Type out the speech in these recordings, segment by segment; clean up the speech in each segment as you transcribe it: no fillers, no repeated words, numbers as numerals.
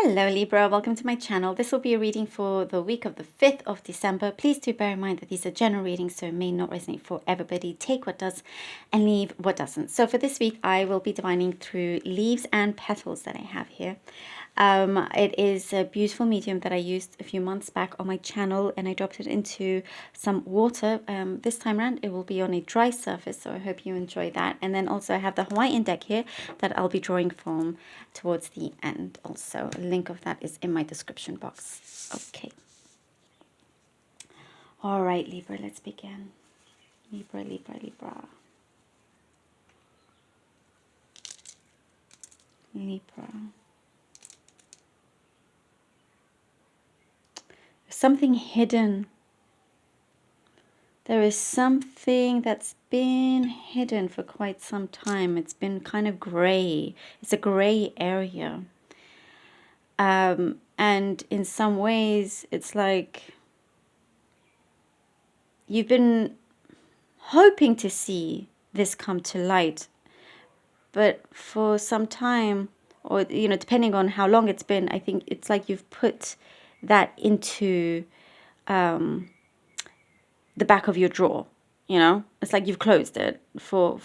Hello Libra, welcome to my channel. This will be a reading for the week of the 5th of December. Please do bear in mind that these are general readings, so it may not resonate for everybody. Take what does and leave what doesn't. So for this week, I will be divining through leaves and petals that I have here. It is a beautiful medium that I used a few months back on my channel, and I dropped it into some water. This time around it will be on a dry surface, so I hope you enjoy that. And then also I have the Hawaiian deck here that I'll be drawing from towards the end. Also, a link of that is in my description box. Okay. All right, Libra, let's begin. Libra, Libra, Libra. Libra. Something hidden. There is something that's been hidden for quite some time. It's been kind of gray. It's a gray area. And in some ways, it's like you've been hoping to see this come to light. But for some time, or, depending on how long it's been, I think it's like you've put that into the back of your drawer. It's like you've closed it for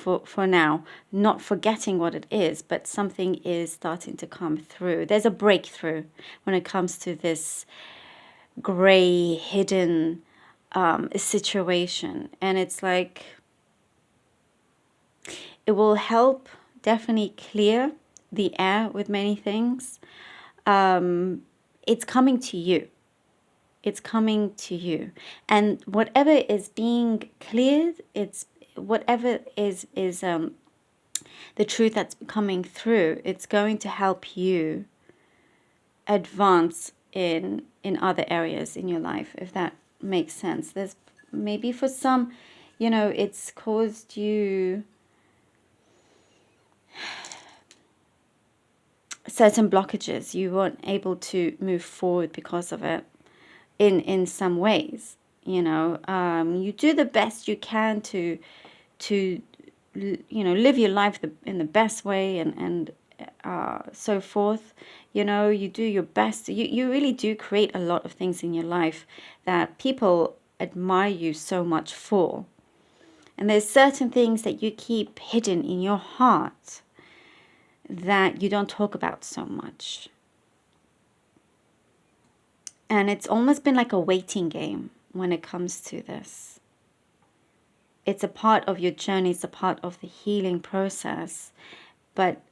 now, not forgetting what it is, but something is starting to come through. There's a breakthrough when it comes to this gray hidden situation, and it's like it will help definitely clear the air with many things. It's coming to you. It's coming to you. And whatever is being cleared, it's whatever is the truth that's coming through, it's going to help you advance in other areas in your life, if that makes sense. There's maybe for some, it's caused you certain blockages. You weren't able to move forward because of it. In some ways, you do the best you can to live your life in the best way and so forth. You do your best. You really do create a lot of things in your life that people admire you so much for. And there's certain things that you keep hidden in your heart that you don't talk about so much. And it's almost been like a waiting game when it comes to this. It's a part of your journey. It's a part of the healing process. But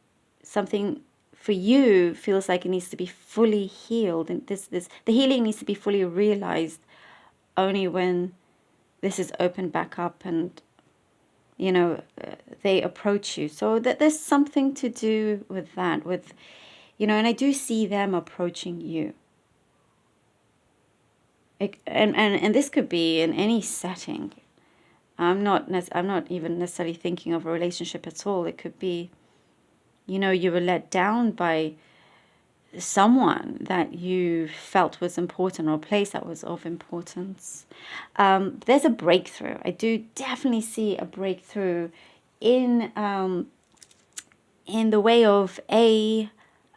something for you feels like it needs to be fully healed. And the healing needs to be fully realized only when this is opened back up and, they approach you. So that there's something to do with that. And I do see them approaching you. And this could be in any setting. I'm not even necessarily thinking of a relationship at all. It could be, you were let down by someone that you felt was important, or a place that was of importance. There's a breakthrough. I do definitely see a breakthrough in the way of a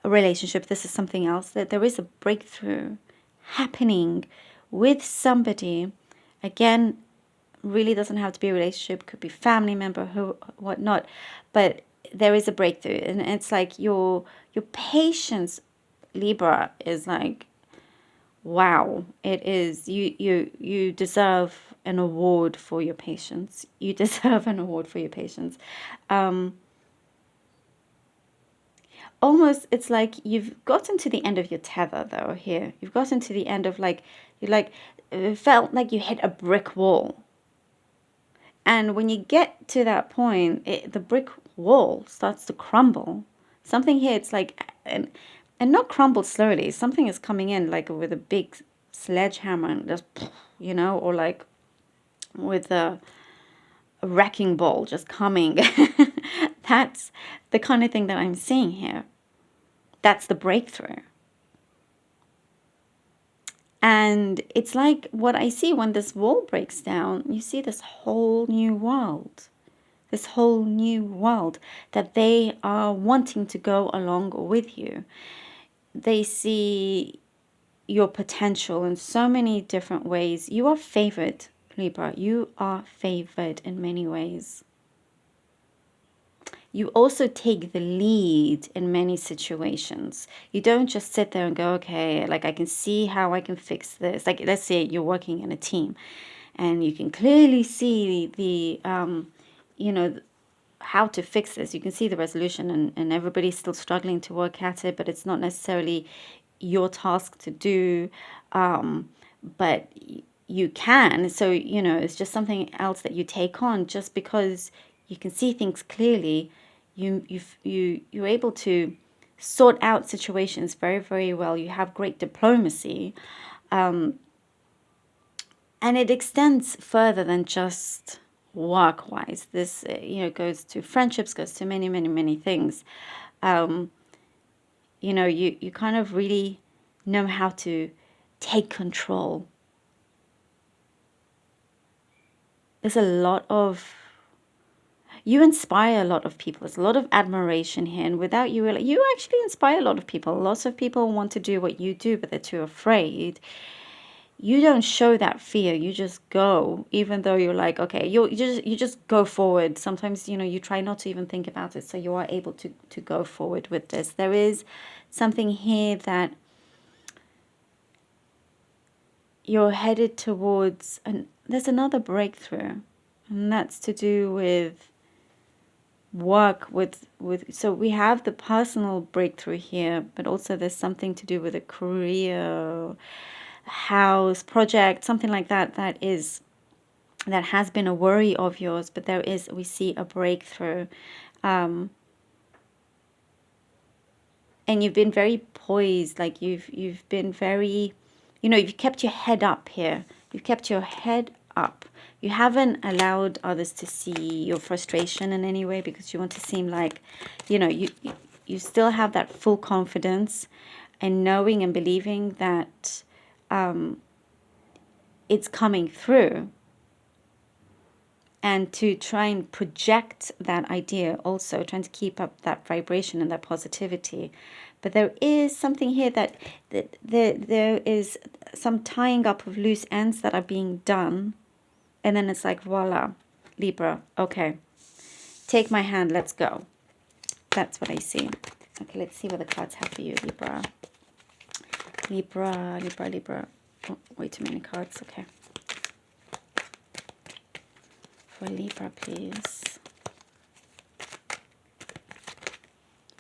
relationship. This is something else, that there is a breakthrough happening with somebody. Again, really doesn't have to be a relationship, could be family member, whatnot, but there is a breakthrough. And it's like your patience, Libra, is like, wow. It is, you deserve an award for your patience. You deserve an award for your patience. Almost, it's like you've gotten to the end of your tether, though. Here you've gotten to the end of, like, it felt like you hit a brick wall. And when you get to that point, the brick wall starts to crumble. Something here, it's like, and not crumble slowly. Something is coming in like with a big sledgehammer and just, or like with a wrecking ball just coming. That's the kind of thing that I'm seeing here. That's the breakthrough. And it's like what I see when this wall breaks down, you see this whole new world. This whole new world that they are wanting to go along with you. they see your potential in so many different ways. You are favored, Libra. You are favored in many ways. You also take the lead in many situations. You don't just sit there and go, okay, like I can see how I can fix this. Like let's say you're working in a team and you can clearly see the you know, how to fix this. You can see the resolution, and everybody's still struggling to work at it, but it's not necessarily your task to do. But you can. So, you know, it's just something else that you take on just because you can see things clearly. You're able to sort out situations very, very well. You have great diplomacy. And it extends further than just work-wise. This, you know, goes to friendships, goes to many, many, many things. You know, you kind of really know how to take control. There's a lot of, you inspire a lot of people. There's a lot of admiration here. And without you, you actually inspire a lot of people. Lots of people want to do what you do, but they're too afraid. You don't show that fear. You just go, even though you're like, okay, you just go forward. Sometimes, you know, you try not to even think about it. So you are able to go forward with this. There is something here that you're headed towards, and there's another breakthrough, and that's to do with work with so we have the personal breakthrough here, but also there's something to do with a career, house, project, something like that, that has been a worry of yours, but we see a breakthrough. And you've been very poised, like you've been very, you know, you've kept your head up here. You've kept your head up. You haven't allowed others to see your frustration in any way, because you want to seem like, you know, you still have that full confidence and knowing and believing that it's coming through, and to try and project that idea, also trying to keep up that vibration and that positivity. But there is something here that there is some tying up of loose ends that are being done, and then it's like, voila, Libra, okay, take my hand, let's go. That's what I see. Okay, let's see what the cards have for you, Libra. Libra. Oh, way too many cards. Okay. For Libra, please.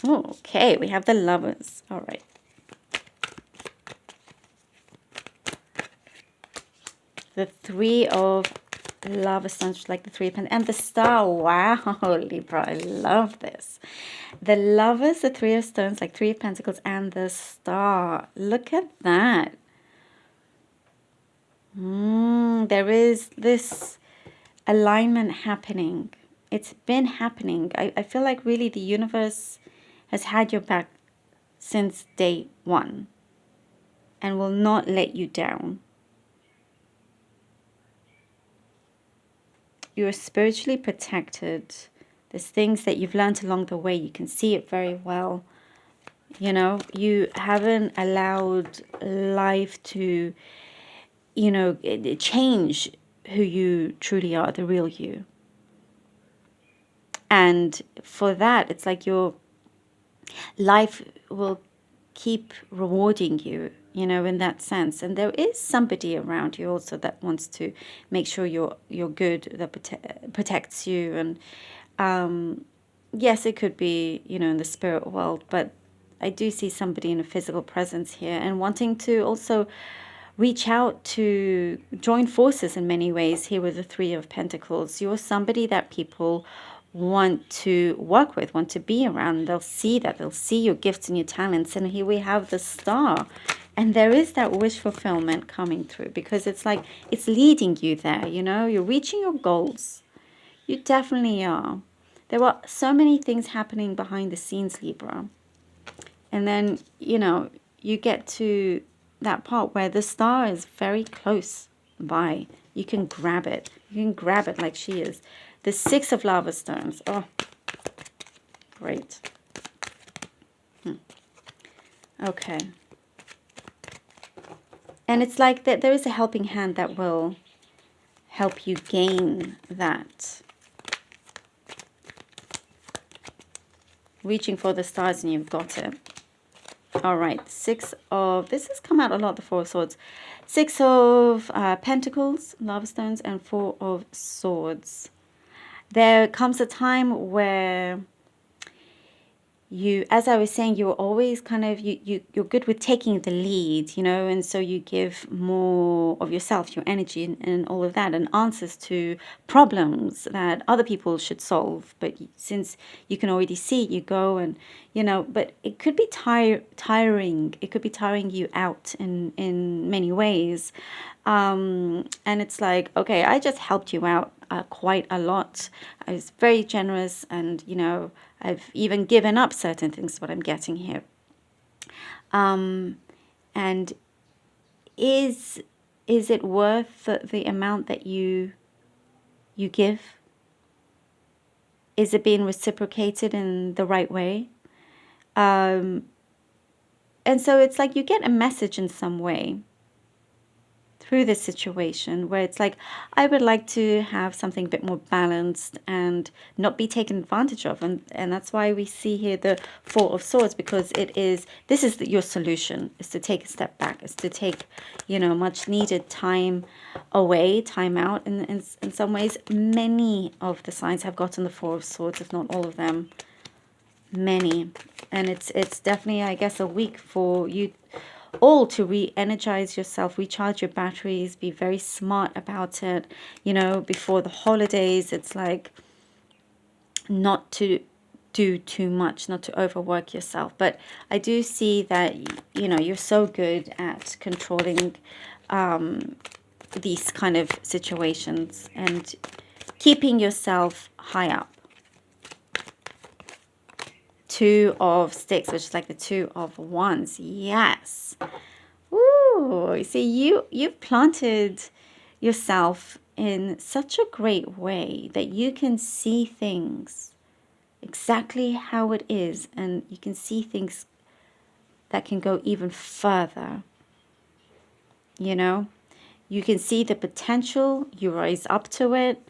Oh, okay, we have the Lovers. All right. The Three of Love Stones, like the Three of Pentacles, and the Star. Wow, Libra, I love this. The Lovers, the Three of Stones, like Three of Pentacles, and the Star. Look at that. There is this alignment happening. It's been happening. I feel like really the universe has had your back since day one and will not let you down. You're spiritually protected. There's things that you've learned along the way. You can see it very well. You know, you haven't allowed life to, you know, change who you truly are, the real you. And for that, it's like your life will keep rewarding you, you know, in that sense. And there is somebody around you also that wants to make sure you're good, that protects you. And yes, it could be, you know, in the spirit world, but I do see somebody in a physical presence here and wanting to also reach out to join forces in many ways here with the Three of Pentacles. You're somebody that people want to work with, want to be around. They'll see that. They'll see your gifts and your talents. And here we have the Star. And there is that wish fulfillment coming through, because it's like it's leading you there, you know. You're reaching your goals. You definitely are. There are so many things happening behind the scenes, Libra. And then, you know, you get to that part where the Star is very close by. You can grab it. You can grab it like she is. The Six of Lava Stones. Oh, great. Okay. And it's like that there is a helping hand that will help you gain that. Reaching for the stars and you've got it. All right, this has come out a lot, the Four of Swords. 6 of Pentacles, Lava Stones, and 4 of Swords. There comes a time where you, as I was saying, you're always kind of, you're good with taking the lead, and so you give more of yourself, your energy and all of that, and answers to problems that other people should solve. But since you can already see it, you go and, but it could be tiring. It could be tiring you out in many ways. And it's like, okay, I just helped you out quite a lot. I was very generous, and I've even given up certain things. What I'm getting here, and is it worth the amount that you give? Is it being reciprocated in the right way? And so it's like you get a message in some way through this situation where it's like, I would like to have something a bit more balanced and not be taken advantage of. And that's why we see here the Four of Swords, because this is your solution, is to take a step back, is to take, much needed time away, time out. In some ways, many of the signs have gotten the Four of Swords, if not all of them. Many. And it's definitely, I guess, a week for you all to re-energize yourself, recharge your batteries, be very smart about it. Before the holidays, it's like not to do too much, not to overwork yourself. But I do see that, you're so good at controlling these kind of situations and keeping yourself high up. 2 of Sticks, which is like the 2 of Wands. Yes. Ooh, see, you've planted yourself in such a great way that you can see things exactly how it is, and you can see things that can go even further. You can see the potential, you rise up to it,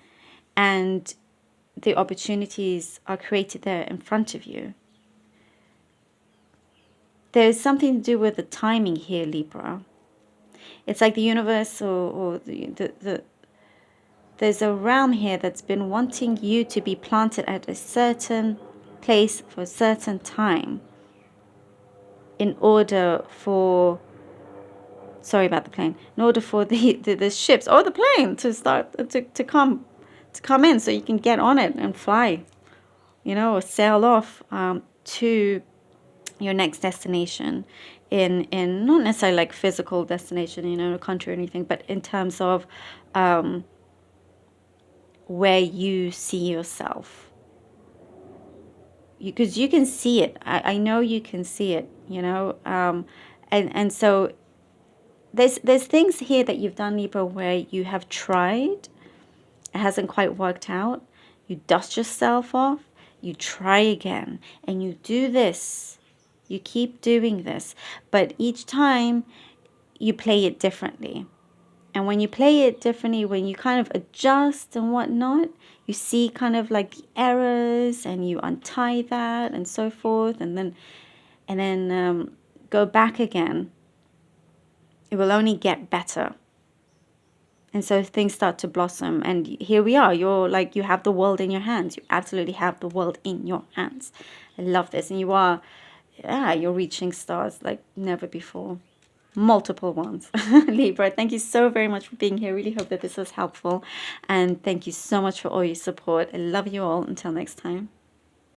and the opportunities are created there in front of you. There's something to do with the timing here, Libra. It's like the universe or there's a realm here that's been wanting you to be planted at a certain place for a certain time in order for, sorry about the plane, in order for the ships or the plane to start to come in, so you can get on it and fly, or sail off to your next destination in not necessarily like physical destination, a country or anything, but in terms of where you see yourself. Because you can see it. I know you can see it, and so there's things here that you've done, Libra, where you have tried, it hasn't quite worked out. You dust yourself off, you try again, and you do this. You keep doing this, but each time you play it differently. And when you play it differently, when you kind of adjust and whatnot, you see kind of like the errors, and you untie that and so forth, and then go back again. It will only get better. And so things start to blossom. And here we are. You're like, you have the world in your hands. You absolutely have the world in your hands. I love this. And you're reaching stars like never before. Multiple ones. Libra, thank you so very much for being here. Really hope that this was helpful. And thank you so much for all your support. I love you all. Until next time.